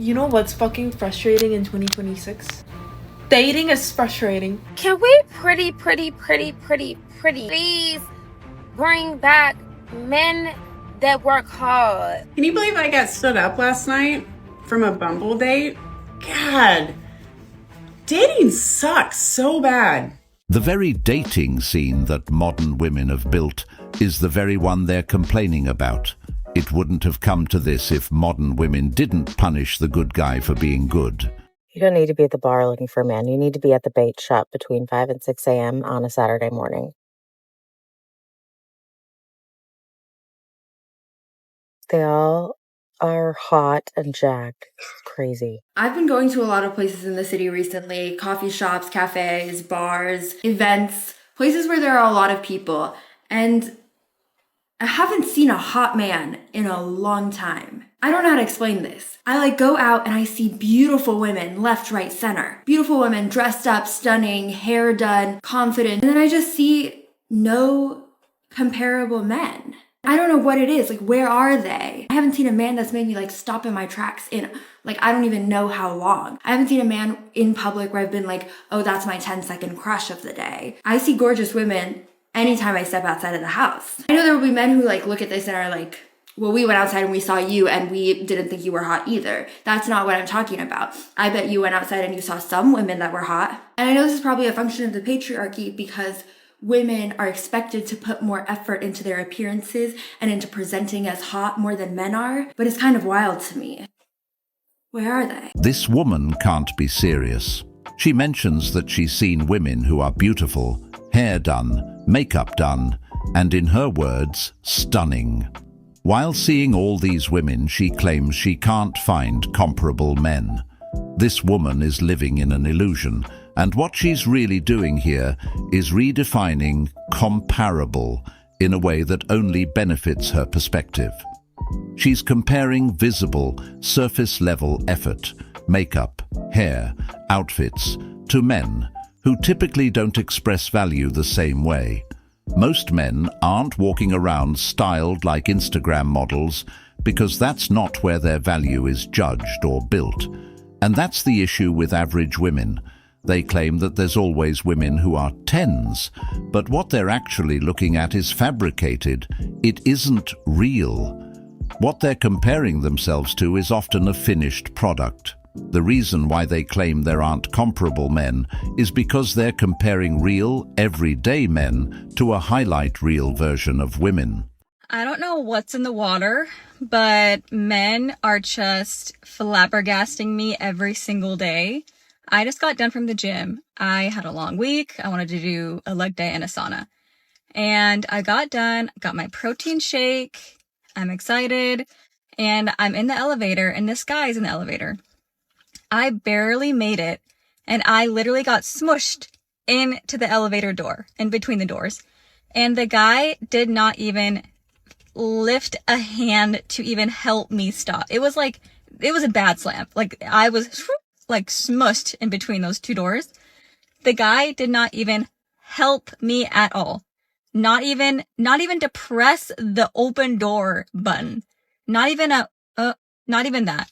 You know what's fucking frustrating in 2026? Dating is frustrating. Can we please bring back men that work hard? Can you believe I got stood up last night from a Bumble date? God, dating sucks so bad. The very dating scene that modern women have built is the very one they're complaining about. It wouldn't have come to this if modern women didn't punish the good guy for being good. You don't need to be at the bar looking for men. You need to be at the bait shop between 5 and 6 a.m. on a Saturday morning. They all are hot and jacked. It's crazy. I've been going to a lot of places in the city recently. Coffee shops, cafes, bars, events, places where there are a lot of people. And I haven't seen a hot man in a long time. I don't know how to explain this. I go out and I see beautiful women left, right, center. Beautiful women dressed up, stunning, hair done, confident. And then I just see no comparable men. I don't know what it is. Where are they? I haven't seen a man that's made me stop in my tracks in I don't even know how long. I haven't seen a man in public where I've been oh, that's my 10-second crush of the day. I see gorgeous women anytime I step outside of the house. I know there will be men who look at this and are well, we went outside and we saw you and we didn't think you were hot either. That's not what I'm talking about. I bet you went outside and you saw some women that were hot. And I know this is probably a function of the patriarchy because women are expected to put more effort into their appearances and into presenting as hot more than men are, but it's kind of wild to me. Where are they? This woman can't be serious. She mentions that she's seen women who are beautiful, hair done, makeup done, and in her words, stunning. While seeing all these women, she claims she can't find comparable men. This woman is living in an illusion, and what she's really doing here is redefining comparable in a way that only benefits her perspective. She's comparing visible, surface-level effort, makeup, hair, outfits to men who typically don't express value the same way. Most men aren't walking around styled like Instagram models because that's not where their value is judged or built. And that's the issue with average women. They claim that there's always women who are 10s, but what they're actually looking at is fabricated. It isn't real. What they're comparing themselves to is often a finished product. The reason why they claim there aren't comparable men is because they're comparing real, everyday men to a highlight reel version of women. I don't know what's in the water, but men are just flabbergasting me every single day. I just got done from the gym. I had a long week. I wanted to do a leg day and a sauna. And I got done, got my protein shake. I'm excited. And I'm in the elevator, and this guy's in the elevator. I barely made it, and I literally got smushed into the elevator door, in between the doors. And the guy did not even lift a hand to even help me stop. It was a bad slam. I was smushed in between those two doors. The guy did not even help me at all. Not even to press the open door button. Not even that.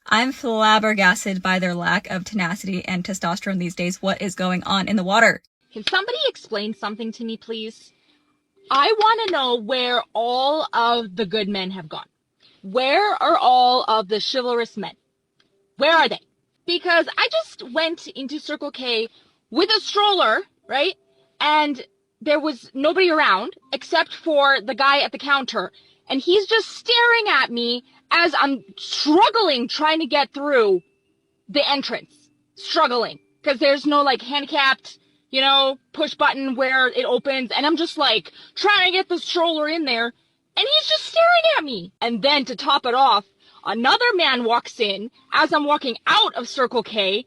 I'm flabbergasted by their lack of tenacity and testosterone these days. What is going on in the water? Can somebody explain something to me, please? I want to know where all of the good men have gone. Where are all of the chivalrous men? Where are they? Because I just went into Circle K with a stroller, right? And there was nobody around except for the guy at the counter. And he's just staring at me as I'm struggling trying to get through the entrance. Struggling. Because there's no handicapped, push button where it opens. And I'm just trying to get the stroller in there. And he's just staring at me. And then to top it off, another man walks in as I'm walking out of Circle K,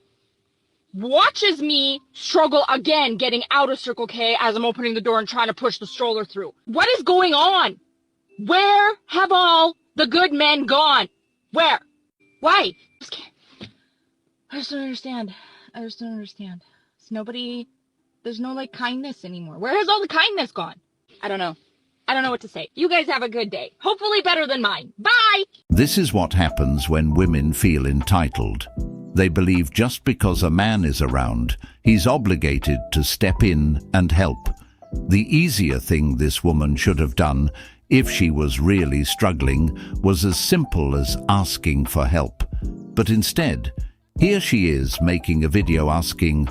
watches me struggle again getting out of Circle K as I'm opening the door and trying to push the stroller through. What is going on? Where have all the good men gone? Where? Why? I just don't understand. There's no kindness anymore. Where has all the kindness gone? I don't know. don't know what to say. You guys have a good day. Hopefully better than mine. Bye! This is what happens when women feel entitled. They believe just because a man is around, he's obligated to step in and help. The easier thing this woman should have done, if she was really struggling, was as simple as asking for help. But instead, here she is making a video asking,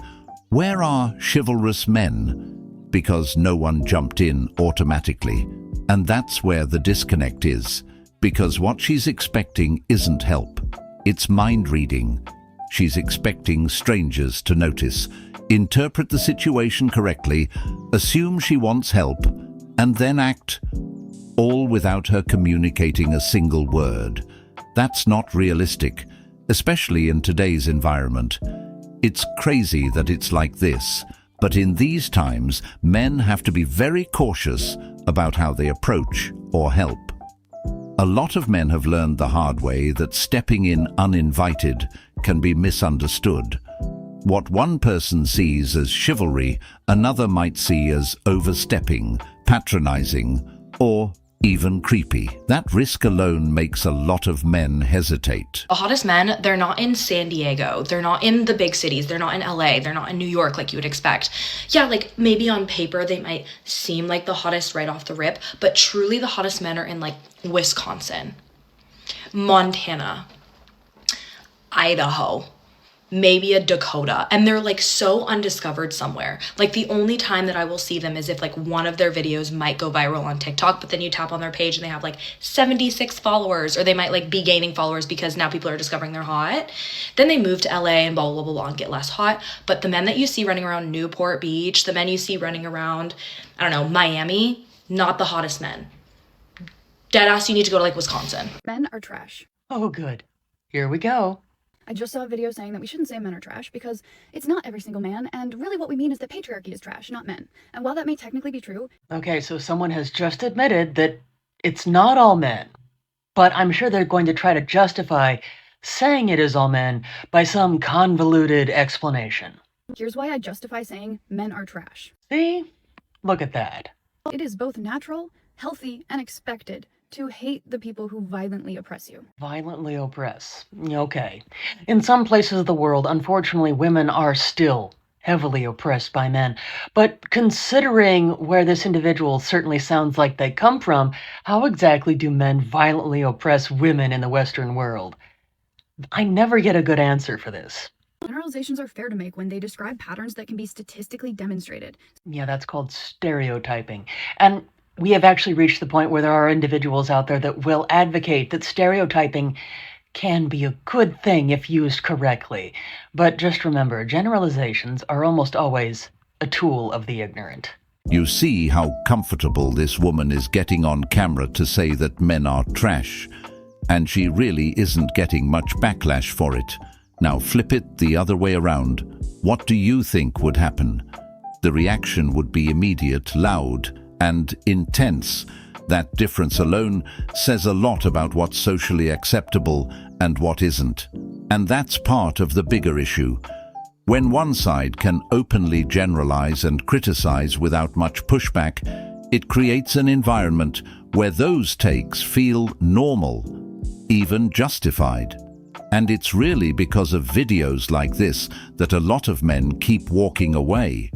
"Where are chivalrous men?" because no one jumped in automatically. And that's where the disconnect is, because what she's expecting isn't help. It's mind reading. She's expecting strangers to notice, interpret the situation correctly, assume she wants help, and then act, all without her communicating a single word. That's not realistic, especially in today's environment. It's crazy that it's like this, but in these times, men have to be very cautious about how they approach or help. A lot of men have learned the hard way that stepping in uninvited can be misunderstood. What one person sees as chivalry, another might see as overstepping, patronizing, or even creepy. That risk alone makes a lot of men hesitate. The hottest men, they're not in San Diego, they're not in the big cities, they're not in LA, they're not in New York like you would expect. Yeah, like maybe on paper they might seem like the hottest right off the rip, but truly the hottest men are in like Wisconsin, Montana, Idaho, maybe a Dakota, and they're like so undiscovered somewhere. Like the only time that I will see them is if like one of their videos might go viral on TikTok, but then you tap on their page and they have like 76 followers, or they might like be gaining followers because now people are discovering they're hot. Then they move to LA and blah, blah, blah, blah, and get less hot. But the men that you see running around Newport Beach, the men you see running around, I don't know, Miami, not the hottest men. Deadass, you need to go to like Wisconsin. Men are trash. Oh, good. Here we go. I just saw a video saying that we shouldn't say men are trash because it's not every single man, and really what we mean is that patriarchy is trash, not men. And while that may technically be true... Okay, so someone has just admitted that it's not all men, but I'm sure they're going to try to justify saying it is all men by some convoluted explanation. Here's why I justify saying men are trash. See? Look at that. It is both natural, healthy, and expected to hate the people who violently oppress you. Violently oppress. Okay. In some places of the world, unfortunately, women are still heavily oppressed by men. But considering where this individual certainly sounds like they come from, how exactly do men violently oppress women in the Western world? I never get a good answer for this. Generalizations are fair to make when they describe patterns that can be statistically demonstrated. Yeah, that's called stereotyping. And we have actually reached the point where there are individuals out there that will advocate that stereotyping can be a good thing if used correctly. But just remember, generalizations are almost always a tool of the ignorant. You see how comfortable this woman is getting on camera to say that men are trash, and she really isn't getting much backlash for it. Now flip it the other way around. What do you think would happen? The reaction would be immediate, loud, and intense. That difference alone says a lot about what's socially acceptable and what isn't. And that's part of the bigger issue. When one side can openly generalize and criticize without much pushback, it creates an environment where those takes feel normal, even justified. And it's really because of videos like this that a lot of men keep walking away.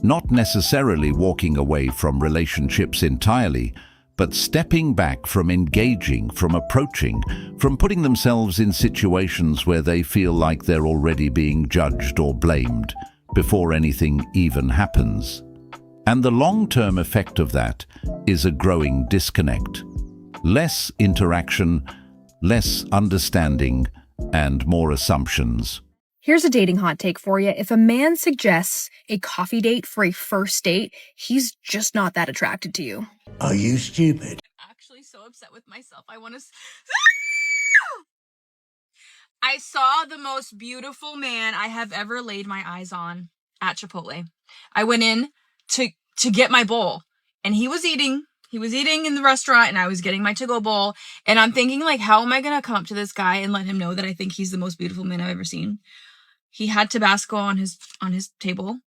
Not necessarily walking away from relationships entirely, but stepping back from engaging, from approaching, from putting themselves in situations where they feel like they're already being judged or blamed before anything even happens. And the long-term effect of that is a growing disconnect. Less interaction, less understanding, and more assumptions. Here's a dating hot take for you. If a man suggests a coffee date for a first date, he's just not that attracted to you. Are you stupid? I'm actually so upset with myself. I saw the most beautiful man I have ever laid my eyes on at Chipotle. I went in to get my bowl, and he was eating in the restaurant, and I was getting my to-go bowl, and I'm thinking, like, how am I going to come up to this guy and let him know that I think he's the most beautiful man I've ever seen? He had Tabasco on his table.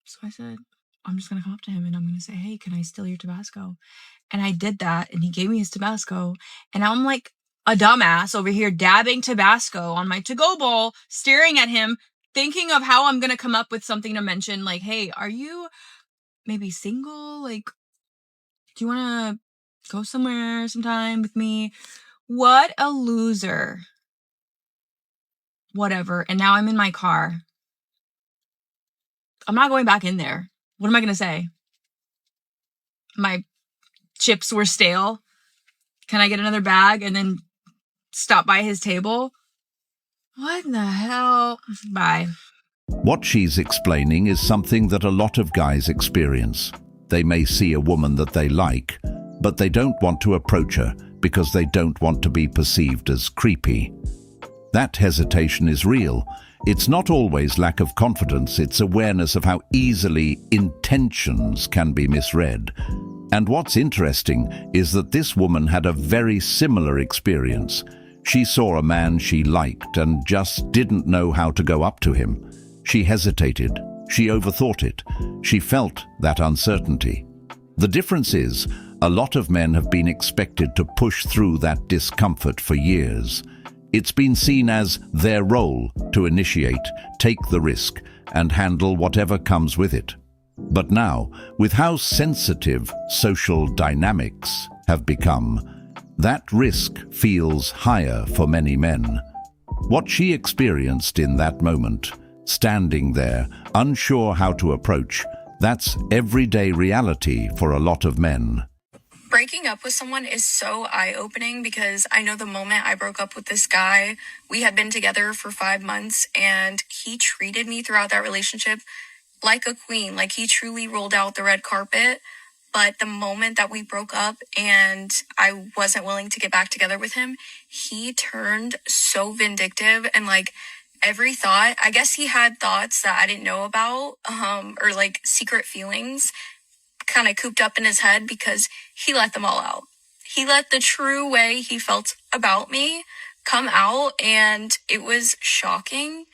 So I said, I'm just going to come up to him and I'm going to say, hey, can I steal your Tabasco? And I did that, and he gave me his Tabasco. And I'm like a dumbass over here dabbing Tabasco on my to-go bowl, staring at him, thinking of how I'm going to come up with something to mention. Like, hey, are you maybe single? Like, do you want to go somewhere sometime with me? What a loser. Whatever. And now I'm in my car. I'm not going back in there. What am I going to say? My chips were stale. Can I get another bag and then stop by his table? What in the hell? Bye. What she's explaining is something that a lot of guys experience. They may see a woman that they like, but they don't want to approach her because they don't want to be perceived as creepy. That hesitation is real. It's not always lack of confidence, it's awareness of how easily intentions can be misread. And what's interesting is that this woman had a very similar experience. She saw a man she liked and just didn't know how to go up to him. She hesitated. She overthought it. She felt that uncertainty. The difference is, a lot of men have been expected to push through that discomfort for years. It's been seen as their role to initiate, take the risk, and handle whatever comes with it. But now, with how sensitive social dynamics have become, that risk feels higher for many men. What she experienced in that moment, standing there, unsure how to approach, that's everyday reality for a lot of men. Breaking up with someone is so eye-opening because I know the moment I broke up with this guy, we had been together for 5 months and he treated me throughout that relationship like a queen. Like, he truly rolled out the red carpet. But the moment that we broke up and I wasn't willing to get back together with him, he turned so vindictive and like every thought, I guess he had thoughts that I didn't know about, or like secret feelings kind of cooped up in his head because he let them all out. He let the true way he felt about me come out, and it was shocking.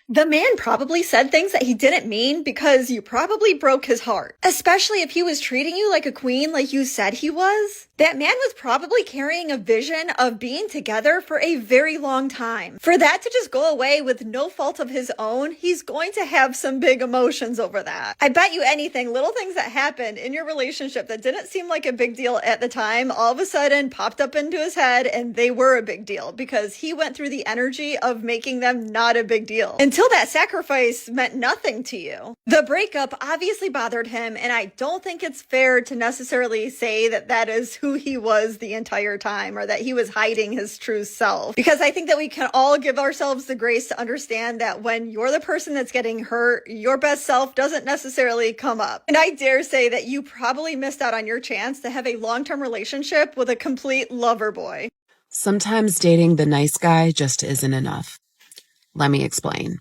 The man probably said things that he didn't mean because you probably broke his heart. Especially if he was treating you like a queen like you said he was. That man was probably carrying a vision of being together for a very long time. For that to just go away with no fault of his own, he's going to have some big emotions over that. I bet you anything, little things that happened in your relationship that didn't seem like a big deal at the time, all of a sudden popped up into his head and they were a big deal because he went through the energy of making them not a big deal. Until that sacrifice meant nothing to you. The breakup obviously bothered him, and I don't think it's fair to necessarily say that that is who he was the entire time or that he was hiding his true self. Because I think that we can all give ourselves the grace to understand that when you're the person that's getting hurt, your best self doesn't necessarily come up. And I dare say that you probably missed out on your chance to have a long-term relationship with a complete lover boy. Sometimes dating the nice guy just isn't enough. Let me explain.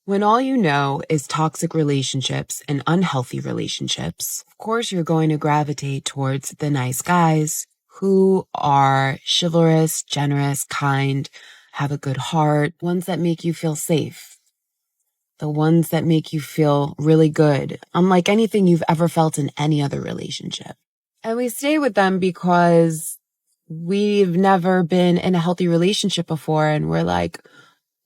When all you know is toxic relationships and unhealthy relationships, of course you're going to gravitate towards the nice guys who are chivalrous, generous, kind, have a good heart, ones that make you feel safe, the ones that make you feel really good, unlike anything you've ever felt in any other relationship. And we stay with them because we've never been in a healthy relationship before, and we're like,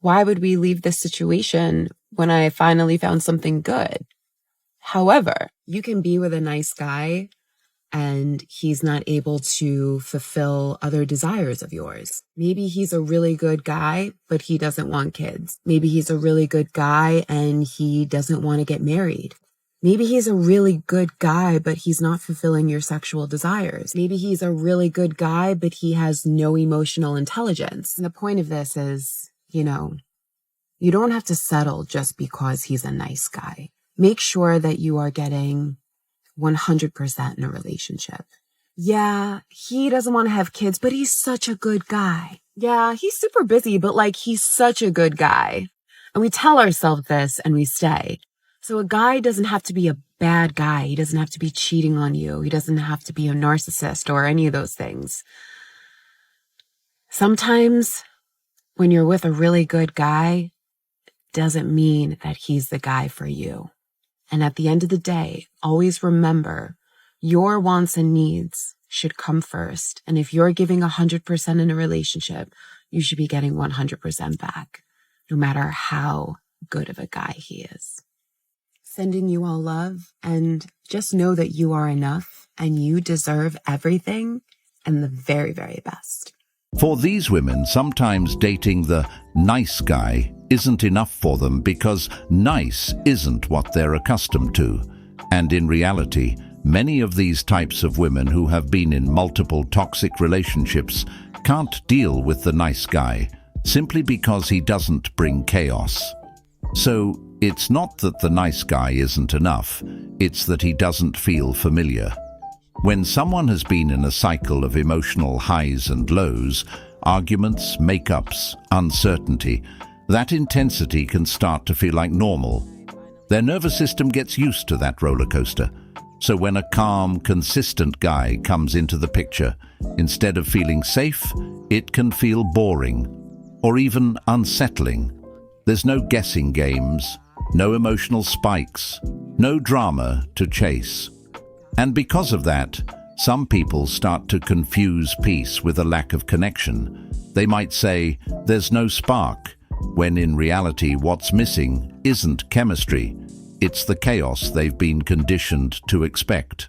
why would we leave this situation when I finally found something good? However, you can be with a nice guy and he's not able to fulfill other desires of yours. Maybe he's a really good guy, but he doesn't want kids. Maybe he's a really good guy and he doesn't want to get married. Maybe he's a really good guy, but he's not fulfilling your sexual desires. Maybe he's a really good guy, but he has no emotional intelligence. And the point of this is, you don't have to settle just because he's a nice guy. Make sure that you are getting 100% in a relationship. Yeah, he doesn't want to have kids, but he's such a good guy. Yeah, he's super busy, but he's such a good guy. And we tell ourselves this and we stay. So a guy doesn't have to be a bad guy. He doesn't have to be cheating on you. He doesn't have to be a narcissist or any of those things. Sometimes when you're with a really good guy, doesn't mean that he's the guy for you. And at the end of the day, always remember your wants and needs should come first. And if you're giving 100% in a relationship, you should be getting 100% back, no matter how good of a guy he is. Sending you all love, and just know that you are enough and you deserve everything and the very, very best. For these women, sometimes dating the nice guy isn't enough for them because nice isn't what they're accustomed to. And in reality, many of these types of women who have been in multiple toxic relationships can't deal with the nice guy simply because he doesn't bring chaos. So it's not that the nice guy isn't enough, it's that he doesn't feel familiar. When someone has been in a cycle of emotional highs and lows, arguments, makeups, uncertainty, that intensity can start to feel like normal. Their nervous system gets used to that roller coaster. So when a calm, consistent guy comes into the picture, instead of feeling safe, it can feel boring or even unsettling. There's no guessing games, no emotional spikes, no drama to chase. And because of that, some people start to confuse peace with a lack of connection. They might say, there's no spark, when in reality what's missing isn't chemistry, it's the chaos they've been conditioned to expect.